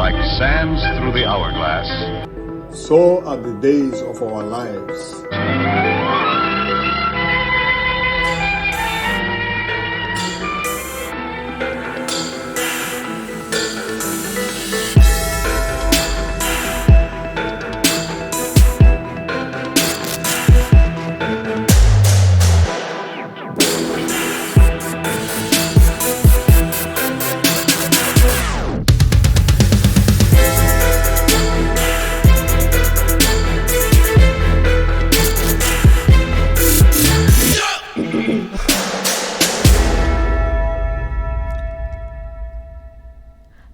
like sands through the hourglass. So are the days of our lives.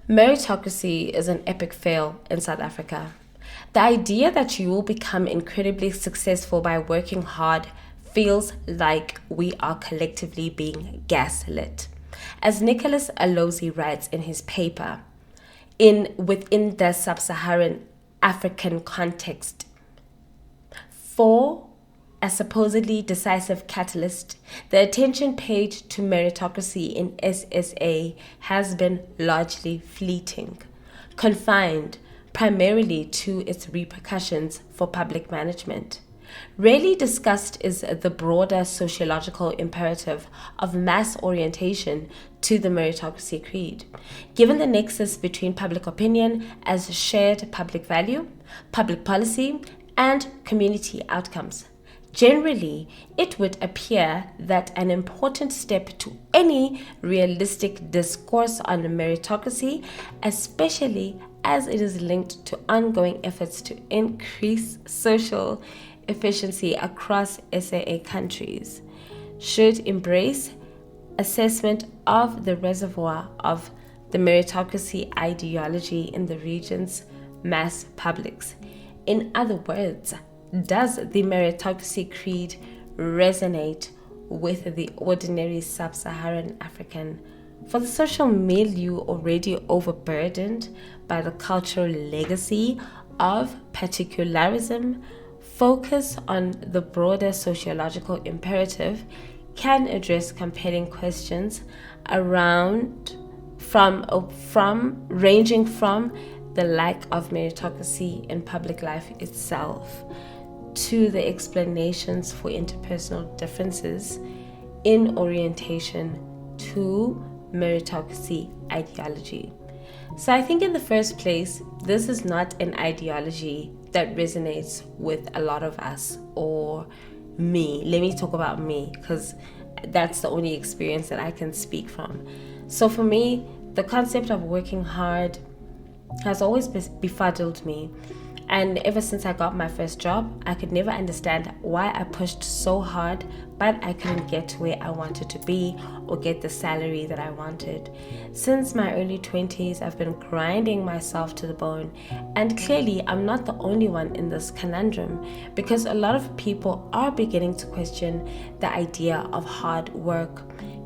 Meritocracy is an epic fail in South Africa. The idea that you will become incredibly successful by working hard feels like we are collectively being gaslit. As Nicholas Alozi writes in his paper, within the sub-Saharan African context, for a supposedly decisive catalyst, the attention paid to meritocracy in SSA has been largely fleeting, confined primarily to its repercussions for public management. Rarely discussed is the broader sociological imperative of mass orientation to the meritocracy creed, given the nexus between public opinion as shared public value, public policy, and community outcomes. Generally, it would appear that an important step to any realistic discourse on meritocracy, especially as it is linked to ongoing efforts to increase social efficiency across SAA countries, should embrace assessment of the reservoir of the meritocracy ideology in the region's mass publics. In other words, does the meritocracy creed resonate with the ordinary sub-Saharan African? For the social milieu already overburdened by the cultural legacy of particularism, focus on the broader sociological imperative can address compelling questions ranging from the lack of meritocracy in public life itself to the explanations for interpersonal differences in orientation to meritocracy ideology. So I think in the first place, this is not an ideology that resonates with a lot of us or me. Let me talk about me because that's the only experience that I can speak from. So for me, the concept of working hard has always befuddled me. And ever since I got my first job, I could never understand why I pushed so hard, but I couldn't get to where I wanted to be or get the salary that I wanted. Since my early 20s, I've been grinding myself to the bone. And clearly, I'm not the only one in this conundrum because a lot of people are beginning to question the idea of hard work.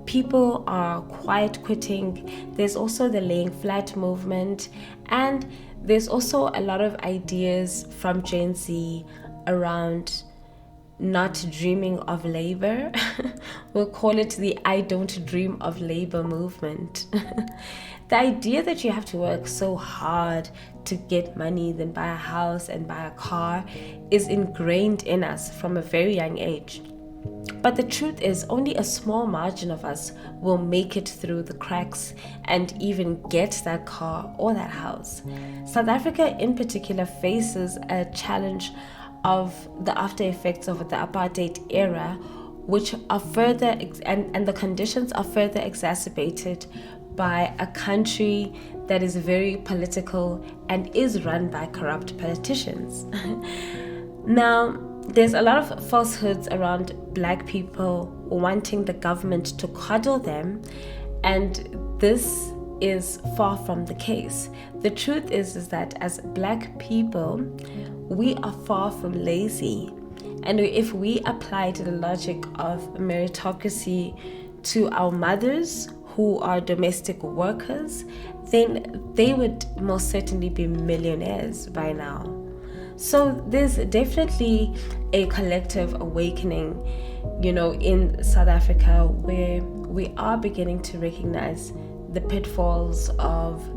People are quiet quitting. There's also the laying flat movement, and there's also a lot of ideas from Gen Z around not dreaming of labor. We'll call it the I don't dream of labor movement. The idea that you have to work so hard to get money, then buy a house and buy a car is ingrained in us from a very young age. But the truth is, only a small margin of us will make it through the cracks and even get that car or that house. South Africa in particular faces a challenge of the after effects of the apartheid era, which are further and the conditions are further exacerbated by a country that is very political and is run by corrupt politicians. Now, there's a lot of falsehoods around Black people wanting the government to coddle them, and this is far from the case. The truth is that as Black people, we are far from lazy. And if we applied the logic of meritocracy to our mothers who are domestic workers, then they would most certainly be millionaires by now. So there's definitely a collective awakening, in South Africa where we are beginning to recognize the pitfalls of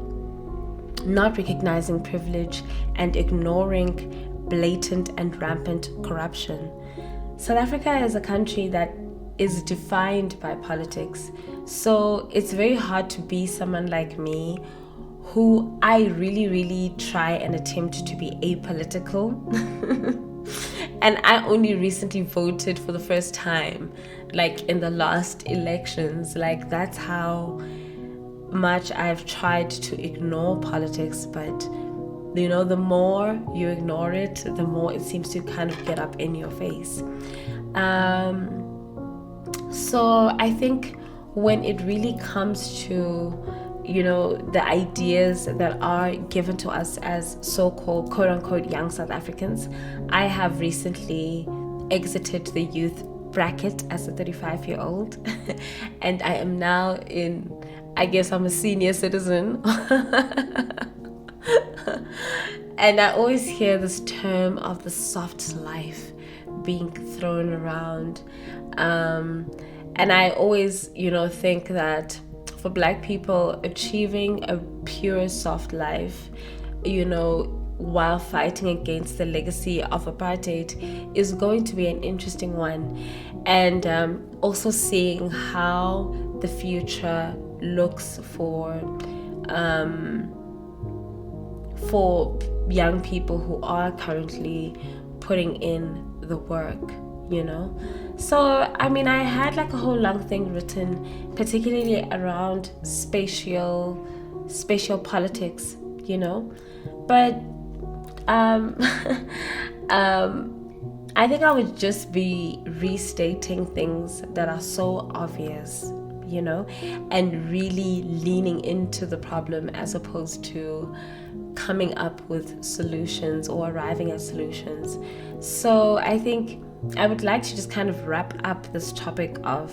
not recognizing privilege, and ignoring blatant and rampant corruption. South Africa is a country that is defined by politics. So it's very hard to be someone like me who I really, really try and attempt to be apolitical. And I only recently voted for the first time, like in the last elections. Like, that's how much I've tried to ignore politics. But, you know, the more you ignore it, the more it seems to kind of get up in your face. So I think when it really comes to, you know, the ideas that are given to us as so-called quote-unquote young South Africans, I have recently exited the youth bracket as a 35-year-old and I am now in, I guess I'm a senior citizen. And I always hear this term of the soft life being thrown around, and I always, you know, think that for Black people, achieving a pure soft life, you know, while fighting against the legacy of apartheid is going to be an interesting one. And also seeing how the future looks for young people who are currently putting in the work, you know. So I mean, I had like a whole long thing written, particularly around spatial politics, you know. But I think I would just be restating things that are so obvious, you know, and really leaning into the problem as opposed to coming up with solutions or arriving at solutions. So I think I would like to just kind of wrap up this topic of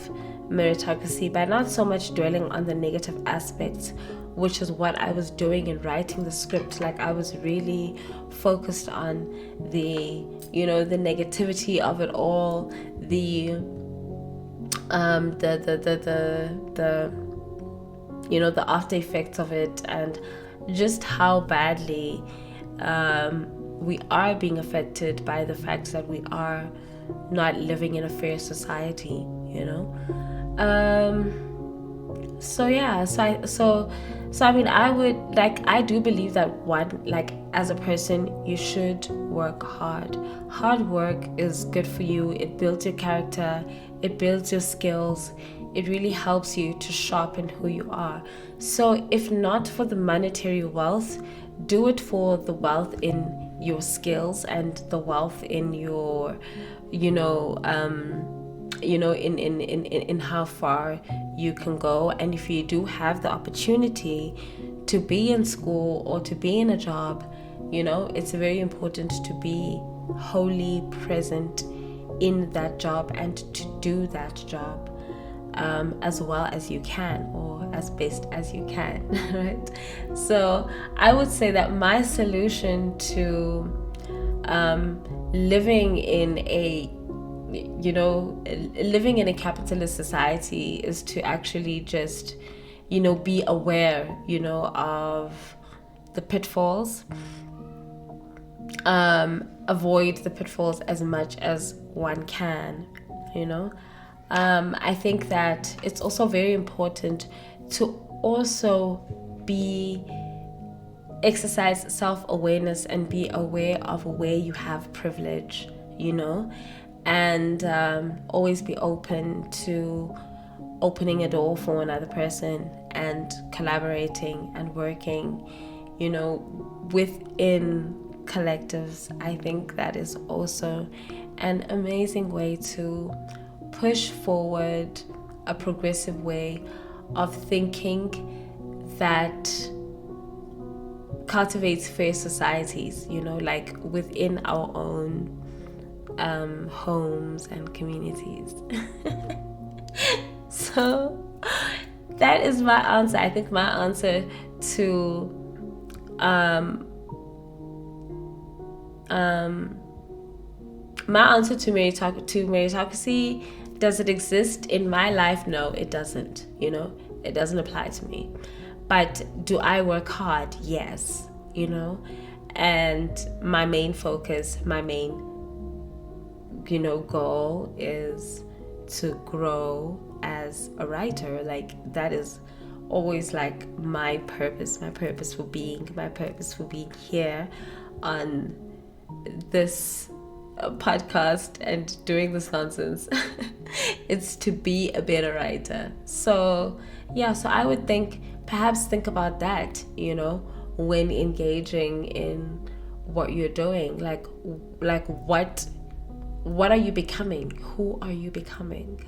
meritocracy by not so much dwelling on the negative aspects, which is what I was doing in writing the script. Like, I was really focused on the, you know, the negativity of it all, the you know, the after effects of it, and just how badly we are being affected by the fact that we are not living in a fair society, you know. So I mean, I do believe that as a person, you should work hard. Hard work is good for you. It builds your character, it builds your skills, it really helps you to sharpen who you are. So if not for the monetary wealth, do it for the wealth in your skills and the wealth in your, in how far you can go. And if you do have the opportunity to be in school or to be in a job, you know, it's very important to be wholly present in that job and to do that job as well as you can, or as best as you can, right? So I would say that my solution to living in a capitalist society is to actually just, you know, be aware, you know, of the pitfalls, avoid the pitfalls as much as one can, you know. I think that it's also very important to also exercise self-awareness and be aware of where you have privilege, you know, and always be open to opening a door for another person and collaborating and working, you know, within collectives. I think that is also an amazing way to push forward a progressive way of thinking that cultivates fair societies, you know, like within our own homes and communities. So that is my answer. I think my answer to meritocracy, does it exist in my life? No, it doesn't. You know, it doesn't apply to me. But do I work hard? Yes. you know. And my main focus, my main, goal is to grow as a writer. Like, that is always like my purpose for being here on this podcast and doing this nonsense. It's to be a better writer. So I would think about that, when engaging in what you're doing. Like what are you becoming? Who are you becoming?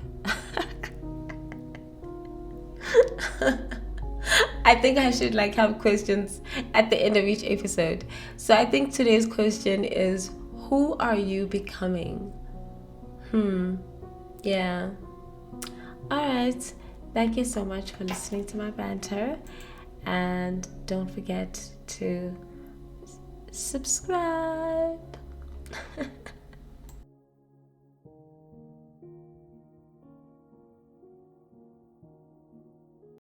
I think I should have questions at the end of each episode. So I think today's question is, who are you becoming? Yeah. Alright. Thank you so much for listening to my banter. And don't forget to subscribe.